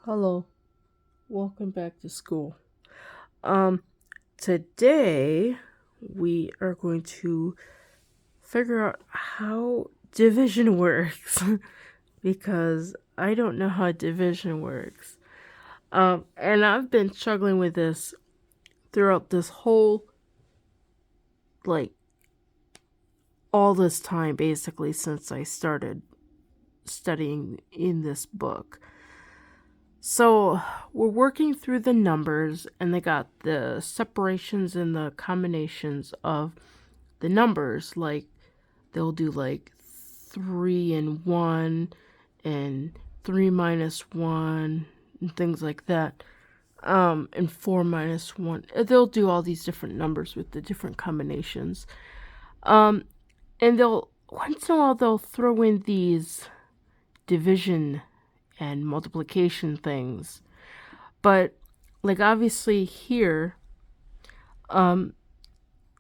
Hello, welcome back to school. Um, Today we are going to figure out how division works because I don't know how division works. And I've been struggling with this throughout this whole, like, all this time basically since I started studying in this book. So we're working through the numbers, and they got the separations and the combinations of the numbers. Like they'll do like 3 and 1 and 3 minus 1 and things like that. And 4 minus 1. They'll do all these different numbers with the different combinations. Um, and they'll, once in a while, they'll throw in these division and multiplication things. But like obviously here, um,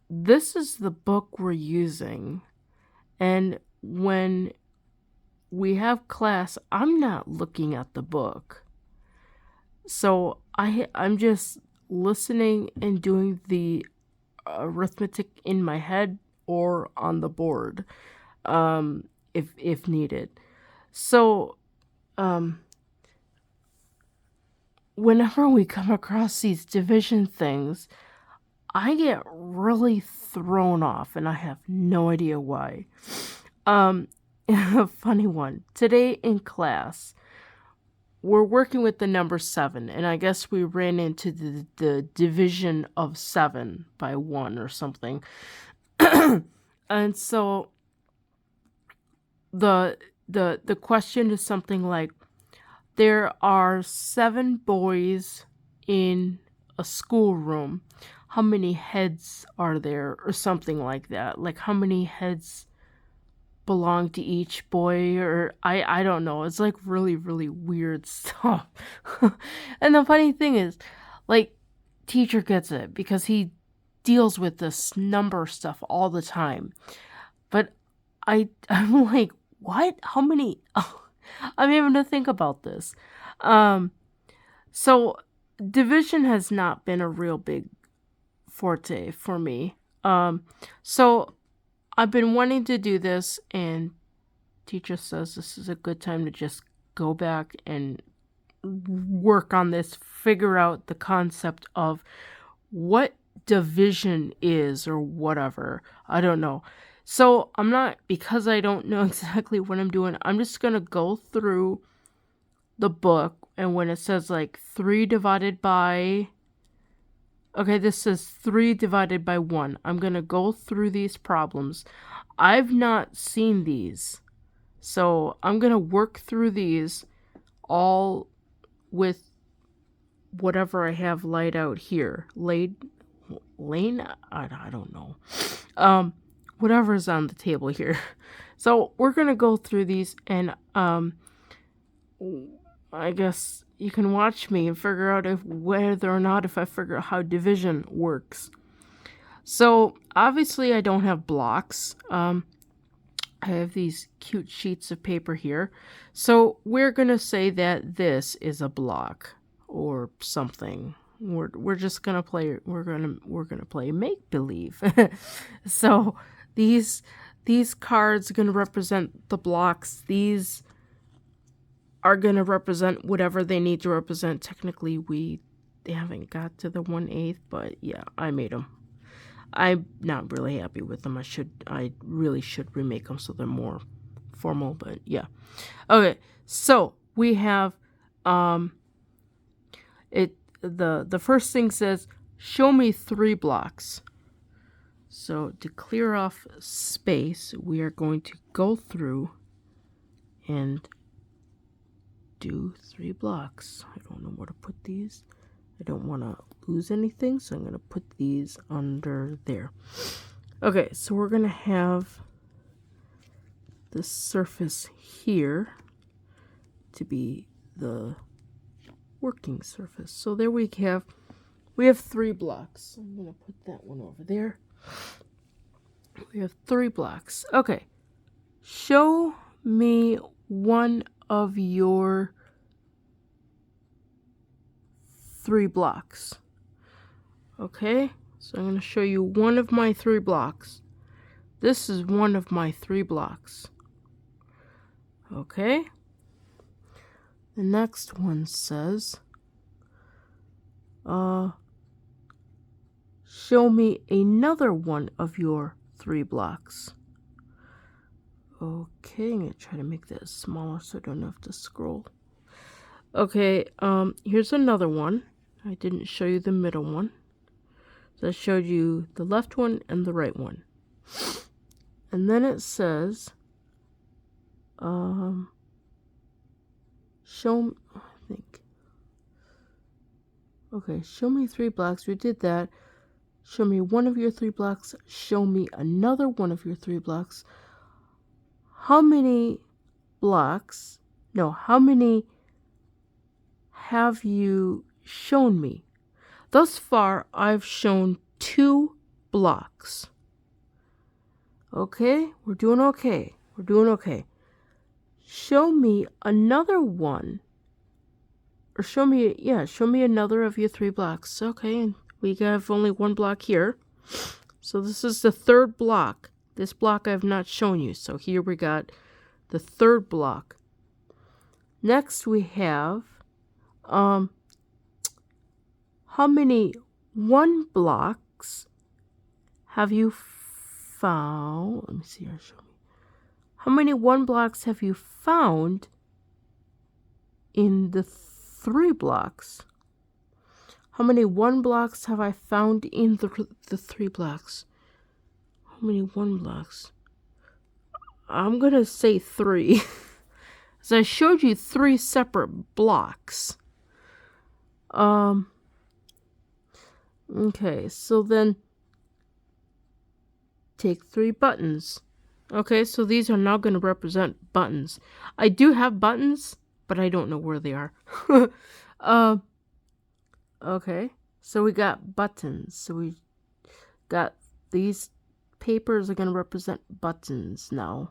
this is the book we're using, and when we have class, I'm not looking at the book, so I'm just listening and doing the arithmetic in my head or on the board, if needed. So um, whenever we come across these division things, I get really thrown off and I have no idea why. A funny one. Today in class, we're working with the number 7, and I guess we ran into the division of 7 by 1 or something. And so the question is something like, there are 7 boys in a schoolroom. How many heads are there, or something like that? Like, how many heads belong to each boy, or I don't know. It's like really, really weird stuff. And the funny thing is, like, teacher gets it because he deals with this number stuff all the time. But I'm like, what? How many? I'm having to think about this. So division has not been a real big forte for me. So I've been wanting to do this, and teacher says this is a good time to just go back and work on this, figure out the concept of what division is or whatever. I don't know. So I'm not, because I don't know exactly what I'm doing, I'm just going to go through the book, and when it says like 3 divided by, okay, this says 3 divided by 1. I'm going to go through these problems. I've not seen these. So I'm going to work through these all with whatever I have laid out here. Lane? I don't know. Whatever's on the table here. So we're going to go through these, and I guess you can watch me and figure out whether or not if I figure out how division works. So obviously I don't have blocks. I have these cute sheets of paper here. So we're going to say that this is a block or something. We're just going to play we're going to play make believe. So these cards are going to represent the blocks. These are going to represent whatever they need to represent. Technically they haven't got to the 1/8, but yeah, I made them. I'm not really happy with them. I really should remake them so they're more formal, but yeah. Okay, so we have the first thing says, show me 3 blocks. So to clear off space, we are going to go through and do 3 blocks. I don't know where to put these. I don't want to lose anything, so I'm going to put these under there. Okay, so we're going to have the surface here to be the working surface. So there we have 3 blocks. I'm going to put that one over there. We have 3 blocks. Okay, show me one of your 3 blocks. Okay, so I'm going to show you one of my 3 blocks. This is one of my 3 blocks. Okay, the next one says, show me another one of your 3 blocks. Okay, I'm going to try to make that smaller so I don't have to scroll. Okay, here's another one. I didn't show you the middle one. So I showed you the left one and the right one. And then it says, show me 3 blocks. We did that. Show me one of your 3 blocks. Show me another one of your 3 blocks. How many have you shown me? Thus far, I've shown 2 blocks. Okay, we're doing okay. Show me another one. Or show me another of your 3 blocks. Okay, and we have only 1 block here. So this is the 3rd block. This block I have not shown you. So here we got the 3rd block. Next we have, how many 1 blocks have you found? Let me see here, show me. How many 1 blocks have you found in the 3 blocks? How many 1 blocks have I found in the 3 blocks? How many 1 blocks? I'm going to say 3. So I showed you 3 separate blocks. Okay, so then take 3 buttons. Okay, so these are now going to represent buttons. I do have buttons, but I don't know where they are. Okay, so we got buttons. So we got these papers are going to represent buttons now.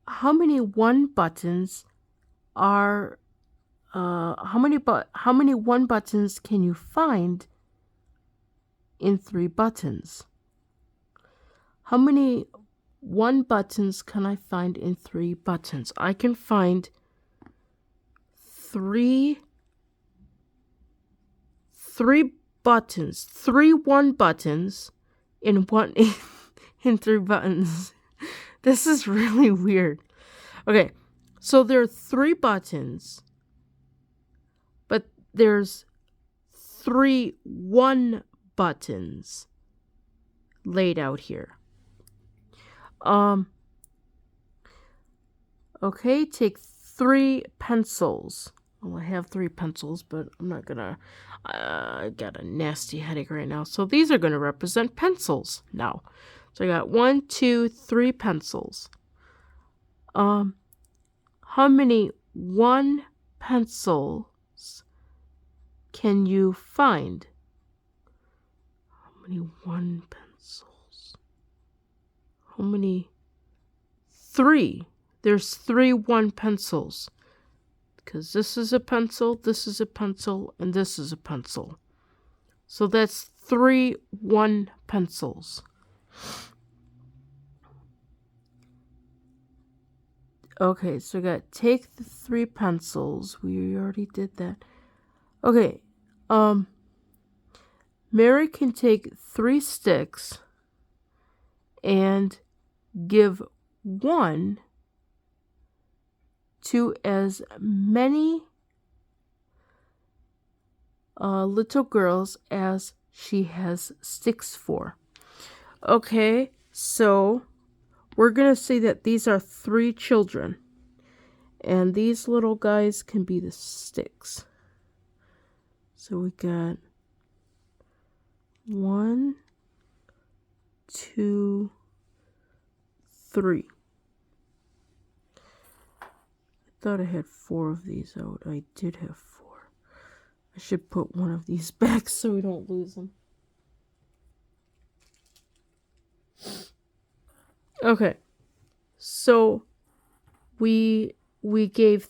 How many 1 buttons are how many 1 buttons can you find in 3 buttons? How many 1 buttons can I find in 3 buttons? I can find 3 buttons, 3 1 buttons in 3 buttons. This is really weird. Okay, so there are 3 buttons, but there's 3 1 buttons laid out here. Okay, take 3 pencils. Well, I have 3 pencils, but I'm not gonna, I got a nasty headache right now. So these are gonna represent pencils now. So I got 1, 2, 3 pencils. How many 1 pencils can you find? How many 1 pencils? How many? 3. There's 3 1 pencils. Because this is a pencil, this is a pencil, and this is a pencil. So that's 3 1 pencils. Okay, so we got take the 3 pencils. We already did that. Okay, Mary can take 3 sticks and give 1 to as many little girls as she has sticks for. Okay, so we're going to say that these are 3 children. And these little guys can be the sticks. So we got 1, 2, 3. I thought I had 4 of these out. I did have 4. I should put one of these back so we don't lose them. Okay, so we gave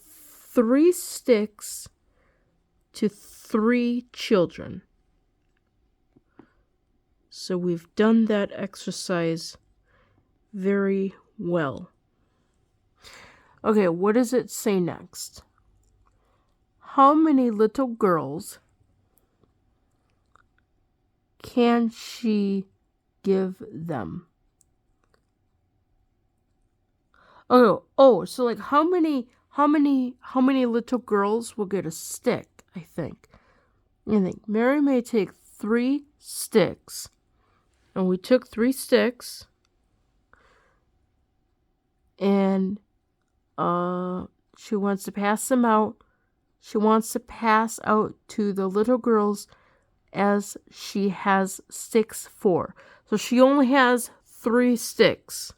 3 sticks to 3 children. So we've done that exercise very well. Okay, what does it say next? How many little girls can she give them? So like how many little girls will get a stick, I think. I think Mary may take 3 sticks. And we took 3 sticks. And she wants to pass them out. She wants to pass out to the little girls as she has sticks for. So she only has 3 sticks.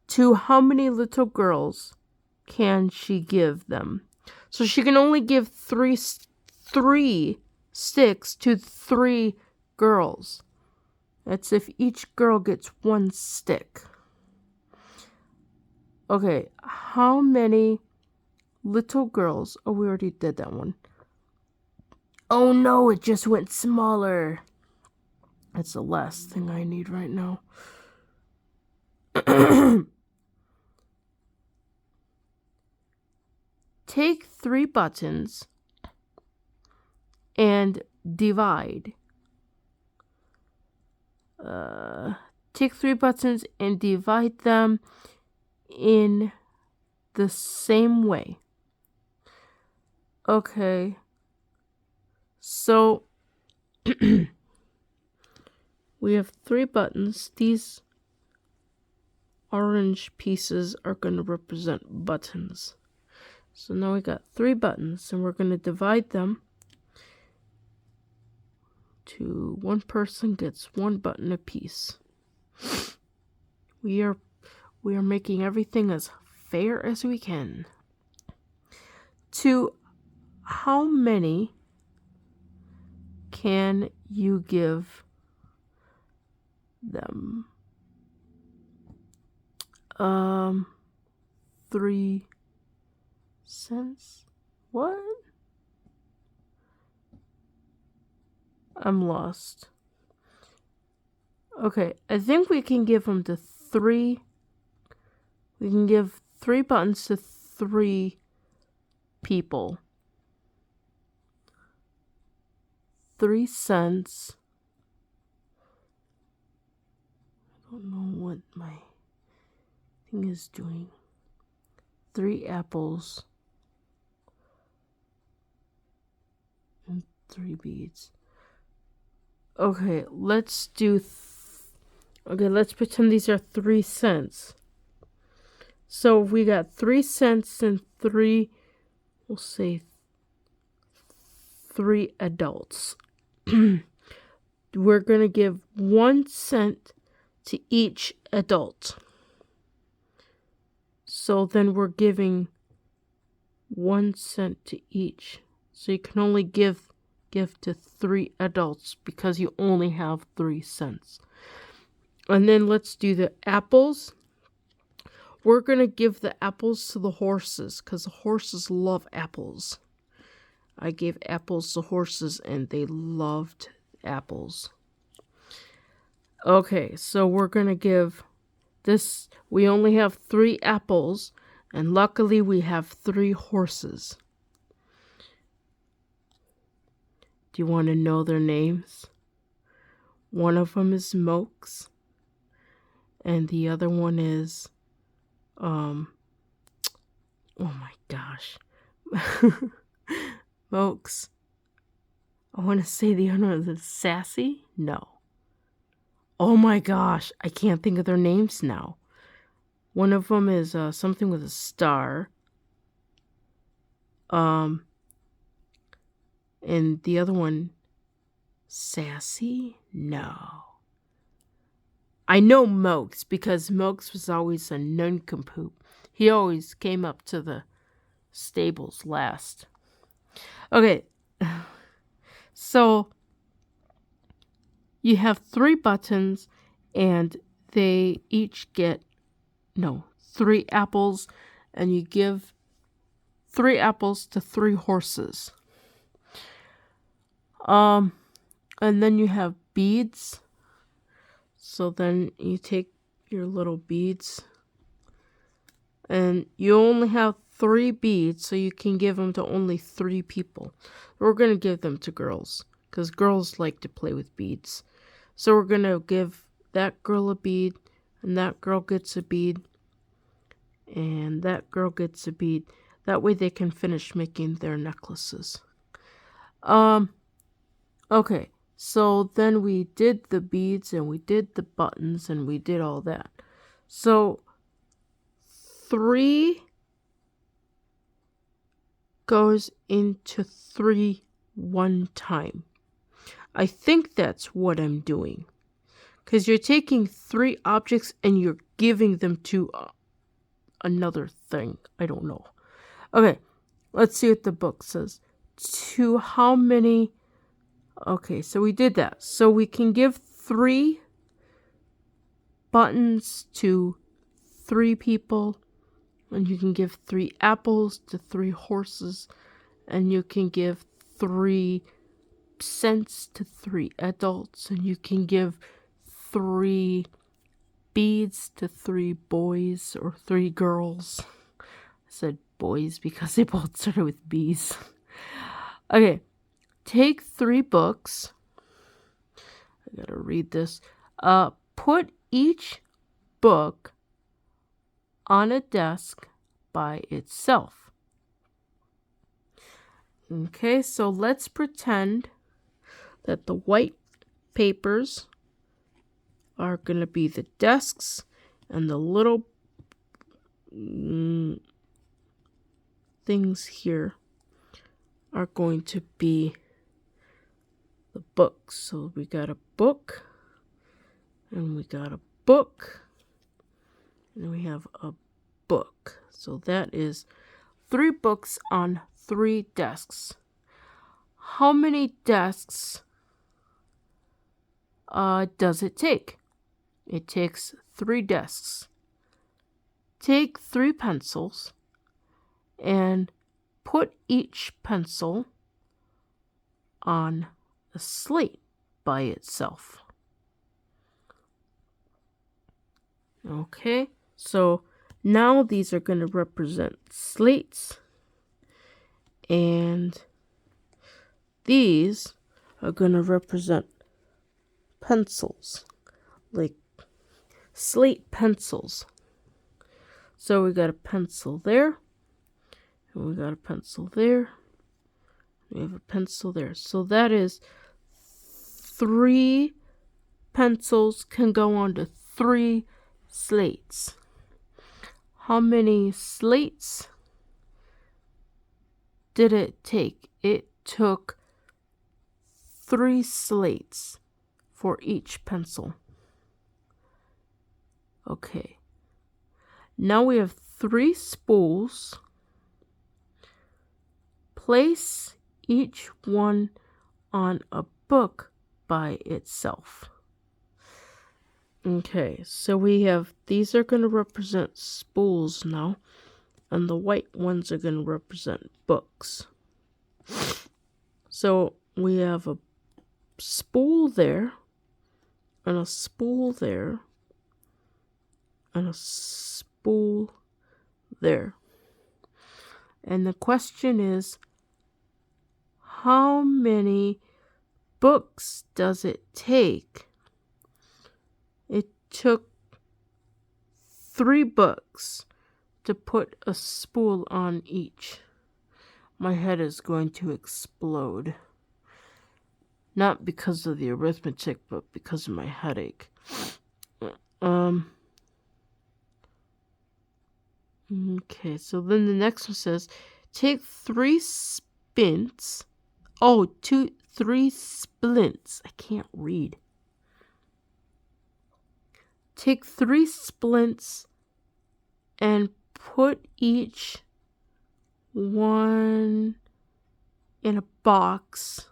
To how many little girls can she give them? So she can only give 3 sticks to 3 girls. That's if each girl gets 1 stick. Okay, how many little girls? Oh, we already did that one. Oh no, it just went smaller. That's the last thing I need right now. Take 3 buttons and divide. Take 3 buttons and divide them in the same way. Okay. So we have 3 buttons. These orange pieces are going to represent buttons. So now we got 3 buttons, and we're going to divide them to one person gets 1 button apiece. We are making everything as fair as we can. To how many can you give them? 3 cents? What? I'm lost. Okay, I think we can give them to 3. We can give 3 buttons to 3 people. 3 cents. I don't know what my thing is doing. 3 apples. And 3 beads. Okay, let's do... let's pretend these are 3 cents. So we got 3 cents and 3... We'll say 3 adults. We're going to give 1 cent to each adult. So then we're giving 1 cent to each. So you can only give to 3 adults because you only have 3 cents. And then let's do the apples. We're going to give the apples to the horses because the horses love apples. I gave apples to horses and they loved apples. Okay, so we're going to give this. We only have 3 apples, and luckily we have 3 horses. Do you want to know their names? One of them is Mokes, and the other one is, oh my gosh. Mokes. I want to say the other one is Sassy? No. Oh my gosh, I can't think of their names now. One of them is something with a star. And the other one, Sassy? No. I know Mokes because Mokes was always a nincompoop. He always came up to the stables last. Okay, so you have 3 buttons and they each get 3 apples, and you give 3 apples to 3 horses. And then you have beads. So then you take your little beads, and you only have 3 beads, so you can give them to only 3 people. We're going to give them to girls, because girls like to play with beads. So we're going to give that girl a bead, and that girl gets a bead, and that girl gets a bead. That way they can finish making their necklaces. Okay, so then we did the beads, and we did the buttons, and we did all that. So 3 goes into 3 one time. I think that's what I'm doing. Because you're taking 3 objects and you're giving them to another thing. I don't know. Okay, let's see what the book says. To how many... Okay, so we did that. So we can give 3 buttons to 3 people. And you can give 3 apples to 3 horses. And you can give 3 cents to 3 adults. And you can give 3 beads to 3 boys or 3 girls. I said boys because they both started with B's. Okay, take 3 books. I gotta read this. Put each book on a desk by itself. Okay, so let's pretend that the white papers are going to be the desks, and the little things here are going to be the books. So we got a book, and we got a book, and we have a book. So that is 3 books on 3 desks. How many desks does it take? It takes 3 desks. Take 3 pencils and put each pencil on a slate by itself. Okay, so now these are going to represent slates, and these are going to represent pencils, like slate pencils. So we got a pencil there, and we got a pencil there, we have a pencil there. So that is 3 pencils can go onto 3 slates. How many slates did it take? It took 3 slates for each pencil. Okay. Now we have 3 spools. Place each one on a book by itself. Okay, so we have, these are going to represent spools now, and the white ones are going to represent books. So we have a spool there, and a spool there, and a spool there. And the question is, how many books does it take? It took 3 books to put a spool on each. My head is going to explode. Not because of the arithmetic, but because of my headache. Okay, so then the next one says, take 3 splints. 3 splints. I can't read. Take 3 splints and put each one in a box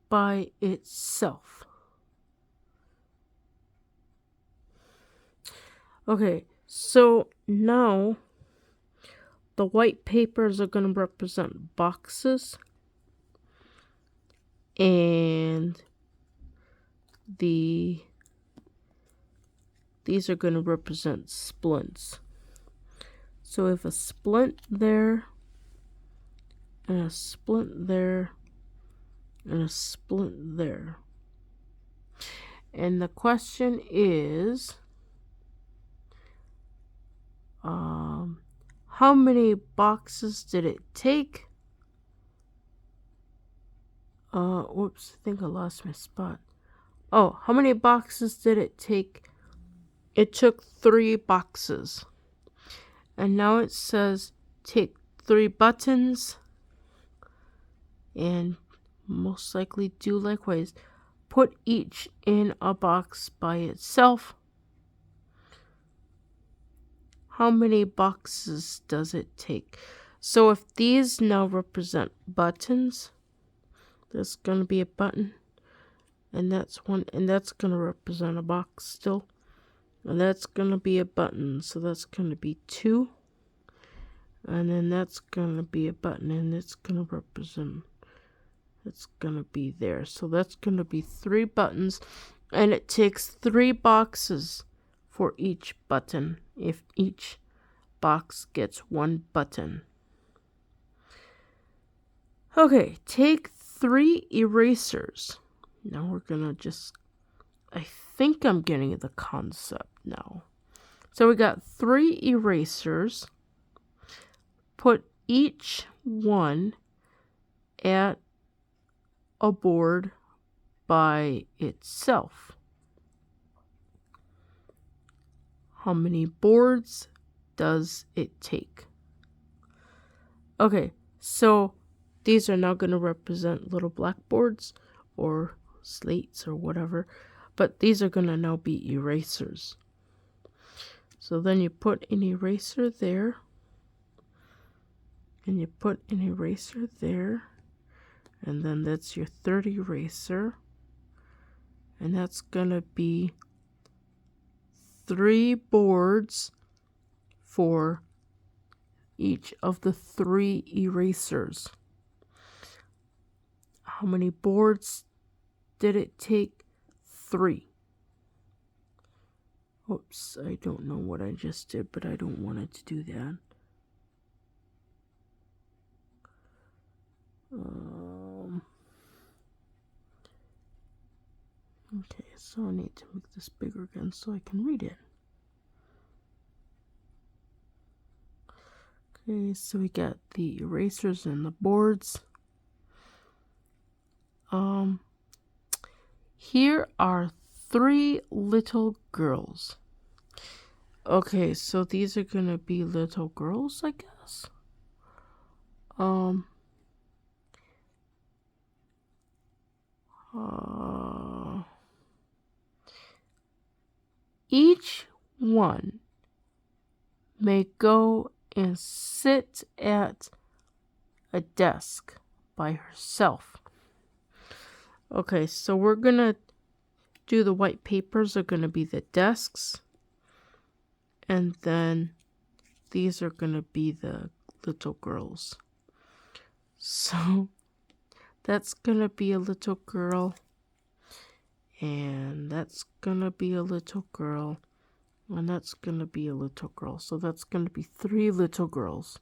by itself. Okay, so now the white papers are going to represent boxes, and these are going to represent splints. So we have a splint there, and a splint there, and a splint there. And the question is, how many boxes did it take? Whoops, I think I lost my spot. Oh, how many boxes did it take? It took 3 boxes. And now it says take 3 buttons, and most likely do likewise. Put each in a box by itself. How many boxes does it take? So if these now represent buttons, there's going to be a button, and that's one, and that's going to represent a box still, and that's going to be a button, so that's going to be 2, and then that's going to be a button, and it's going to represent, it's going to be there, so that's going to be 3 buttons, and it takes 3 boxes for each button if each box gets 1 button. Okay, take 3 erasers. Now we're gonna just, I think I'm getting the concept now. So we got 3 erasers. Put each one at a board by itself. How many boards does it take? Okay, so these are now going to represent little blackboards or slates or whatever, but these are going to now be erasers. So then you put an eraser there, and you put an eraser there, and then that's your 3rd eraser, and that's going to be 3 boards for each of the 3 erasers. How many boards did it take? 3. Oops, I don't know what I just did, but I don't want it to do that. Okay, so I need to make this bigger again so I can read it. Okay, so we got the erasers and the boards. Here are 3 little girls. Okay, so these are gonna be little girls, I guess. Each one may go and sit at a desk by herself. Okay, so we're gonna do the white papers are gonna be the desks, and then these are gonna be the little girls. So that's gonna be a little girl, and that's gonna be a little girl, and that's gonna be a little girl. So that's gonna be 3 little girls.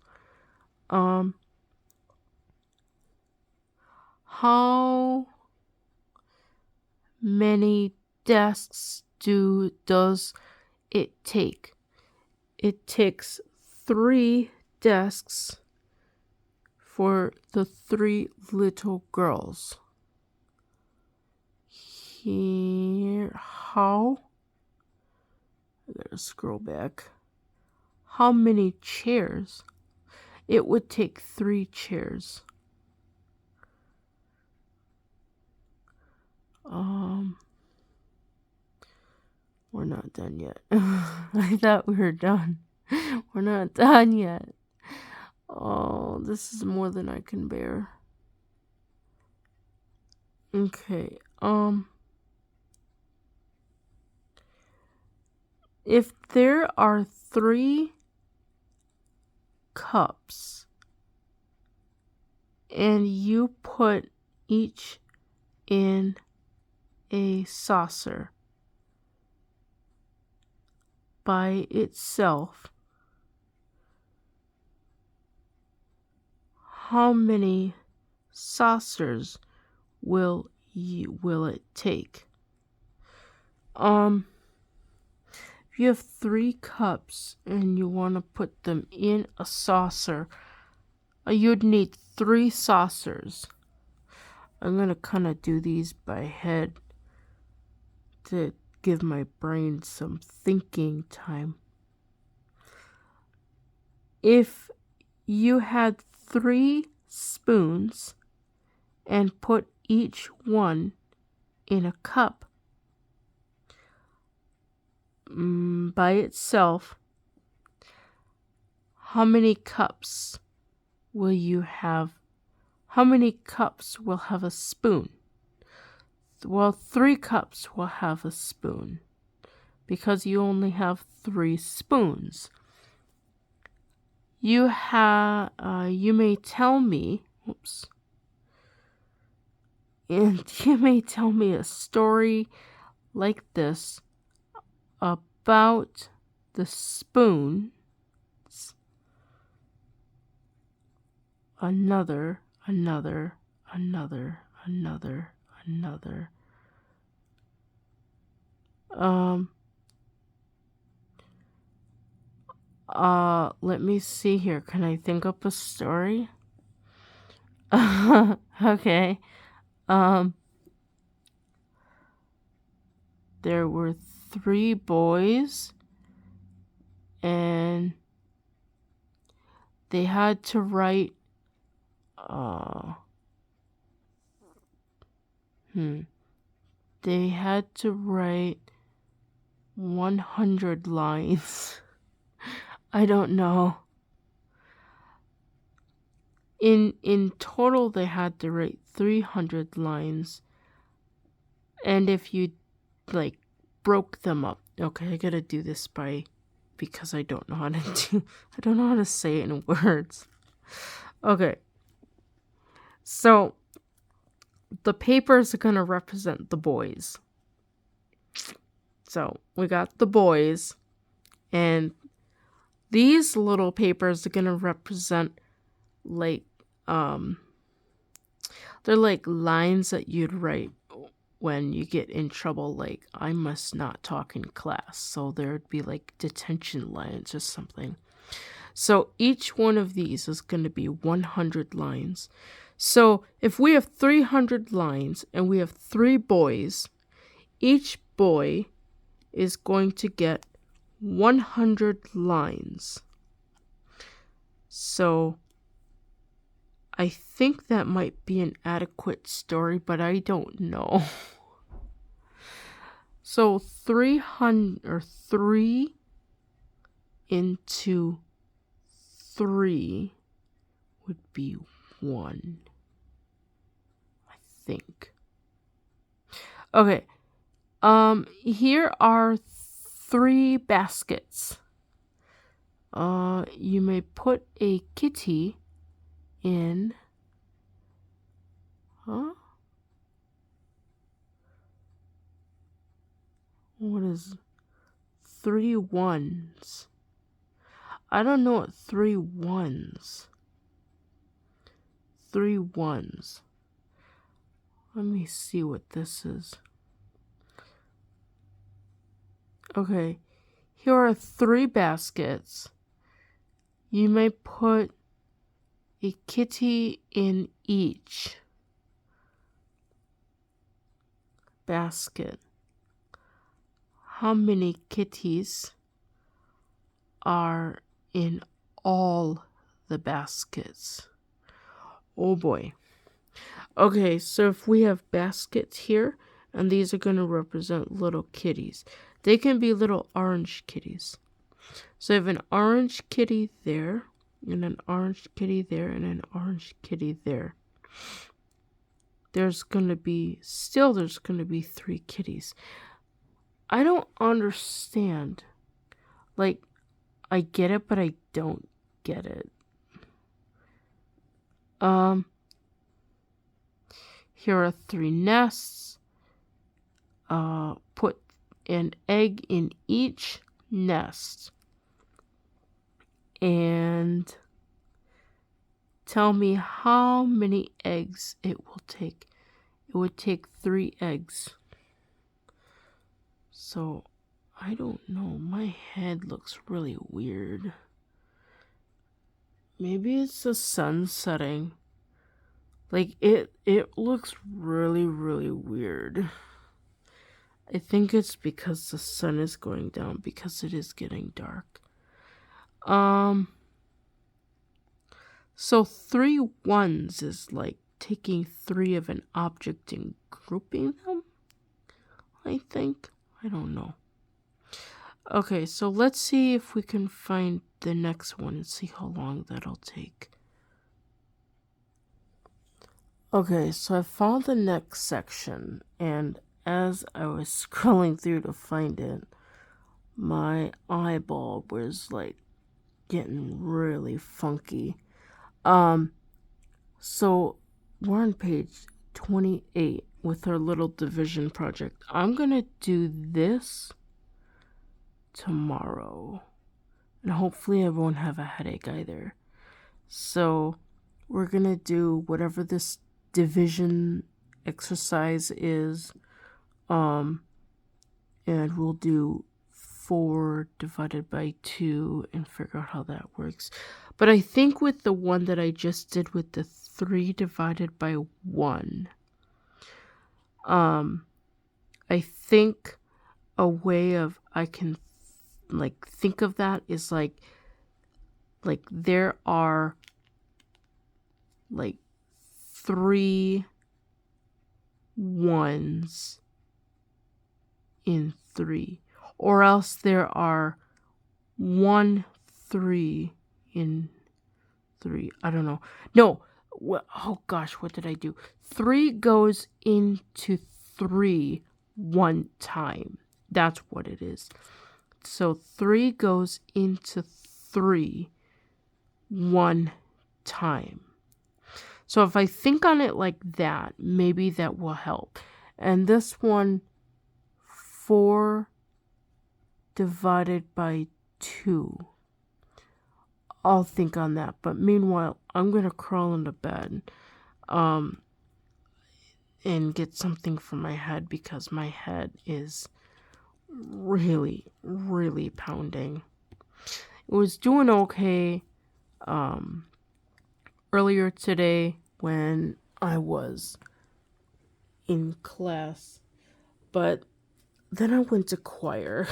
How many desks does it take? It takes 3 desks for the 3 little girls. Here, how? I gotta scroll back. How many chairs? It would take 3 chairs. We're not done yet. I thought we were done. We're not done yet. Oh, this is more than I can bear. Okay, if there are 3 cups and you put each in a saucer by itself, how many saucers will it take? If you have 3 cups and you want to put them in a saucer, you'd need 3 saucers. I'm going to kind of do these by head to give my brain some thinking time. If you had 3 spoons and put each one in a cup by itself, how many cups will you have? How many cups will have a spoon? Well, 3 cups will have a spoon because you only have 3 spoons. You may tell me, and you may tell me a story like this about the spoons. Another. Let me see here. Can I think up a story? Okay. There were 3 boys and they had to write they had to write 100 lines. I don't know. In total they had to write 300 lines. And if you broke them up. Okay, I got to do this because I don't know how to say it in words. Okay. So the papers are going to represent the boys. So we got the boys, and these little papers are going to represent they're like lines that you'd write when you get in trouble, like I must not talk in class. So there'd be like detention lines or something. So each one of these is going to be 100 lines. So if we have 300 lines and we have 3 boys, each boy is going to get 100 lines. So I think that might be an adequate story, but I don't know. So 3 into 3 would be 1, I think. Okay. Here are 3 baskets. You may put a kitty in. What is 3 ones? I don't know what 3 ones. 3 ones. Let me see what this is. Okay, here are 3 baskets. You may put a kitty in each basket. How many kitties are in all the baskets? Oh boy. Okay, so if we have baskets here, and these are going to represent little kitties. They can be little orange kitties. So I have an orange kitty there, and an orange kitty there, and an orange kitty there. There's going to be 3 kitties. I don't understand. I get it, but I don't get it. Um, here are 3 nests. Put an egg in each nest. And tell me how many eggs it will take. It would take 3 eggs. So, I don't know. My head looks really weird. Maybe it's the sun setting. Like, it looks really, really weird. I think it's because the sun is going down, because it is getting dark. So 3 ones is like taking 3 of an object and grouping them, I think. I don't know. Okay, so let's see if we can find the next one and see how long that'll take. Okay, so I found the next section, and as I was scrolling through to find it, my eyeball was like getting really funky. So we're on page 28 with our little division project. I'm gonna do this tomorrow, and hopefully I won't have a headache either. So we're gonna do whatever this division exercise is, and we'll do 4 divided by 2 and figure out how that works. But I think with the one that I just did with the 3 divided by 1, I think a way of I can like think of that is like there are like 3 ones in 3, or else there are 1 3 in 3. I don't know. No. Oh gosh, what did I do? 3 goes into 3 one time. That's what it is. So 3 goes into 3 one time. So if I think on it like that, maybe that will help. And this one, 4 divided by 2. I'll think on that. But meanwhile, I'm going to crawl into bed and get something for my head, because my head is really, really pounding. It was doing okay earlier today when I was in class, but then I went to choir.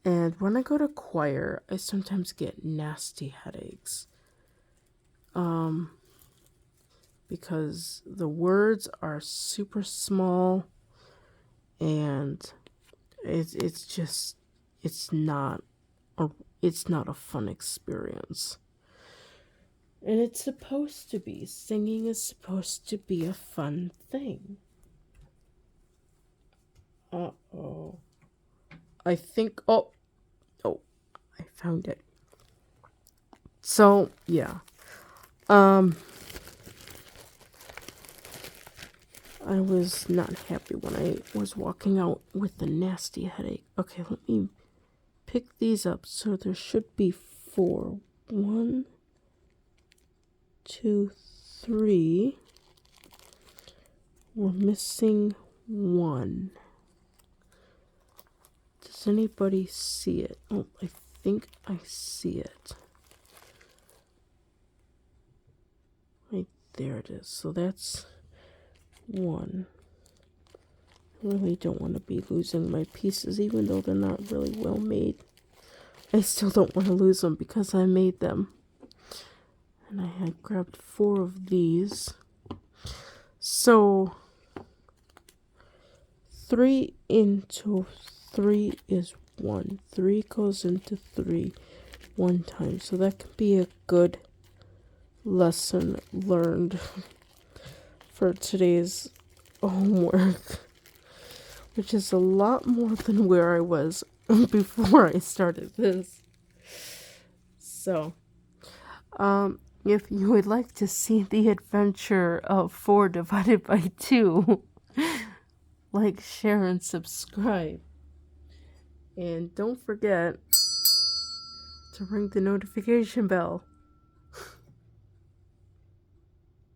And when I go to choir, I sometimes get nasty headaches. Because the words are super small, and it's not a fun experience. And it's supposed to be. Singing is supposed to be a fun thing. Uh-oh. I think, I found it. So, yeah. I was not happy when I was walking out with a nasty headache. Okay, let me pick these up. So there should be 4. 1, 2, 3. We're missing 1. Does anybody see it? Oh, I think I see it. Right there it is. So that's 1. I really don't want to be losing my pieces, even though they're not really well made. I still don't want to lose them because I made them. And I had grabbed 4 of these. So 3 into 3 is 1. 3 goes into 3 one time. So that can be a good lesson learned for today's homework, which is a lot more than where I was before I started this. So, If you would like to see the adventure of 4 divided by 2, like, share, and subscribe. And don't forget to ring the notification bell.